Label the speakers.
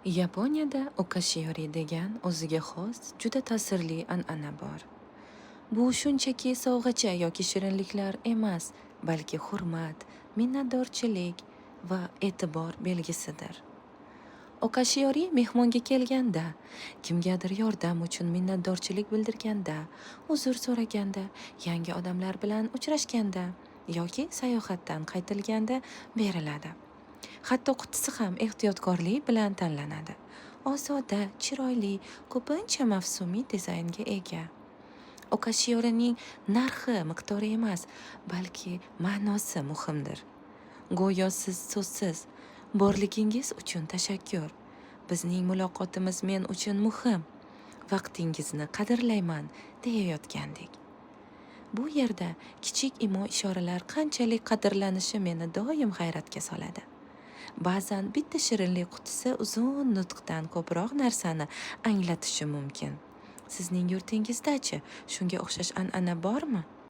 Speaker 1: Yaponiyada okashiyori degan o'ziga xos juda ta'sirli an'ana bor. Bu shunchaki sovg'acha yoki shirinliklar emas, balki hurmat, minnatdorchilik va e'tibor belgisidir. Okashiyori mehmonga kelganda, kimgadir yordam uchun minnatdorchilik bildirganda, uzr so'raganda, yangi odamlar bilan uchrashganda yoki sayohatdan qaytilganda beriladi. Hatto qutisi ham ehtiyotkorlik bilan tanlanadi. Ozoda, chiroyli, ko'pincha mavsumiy dizaynga ega. Okashiyorining narxi, miqdori emas, balki ma'nosi muhimdir. Go'yo siz so'zsiz, borligingiz uchun tashakkur. Bizning muloqotimiz men uchun muhim. Vaqtingizni qadrlayman, deyayotgandek. Bu yerda kichik imo-ishoralar qanchalik qadrlanishi meni doim hayratga soladi. Ba'zan bitta shirinlik qutisi uzun nutqdan ko'proq narsani anglatishi mumkin. Sizning yurtingizdachi shunga o'xshash an'ana bormi?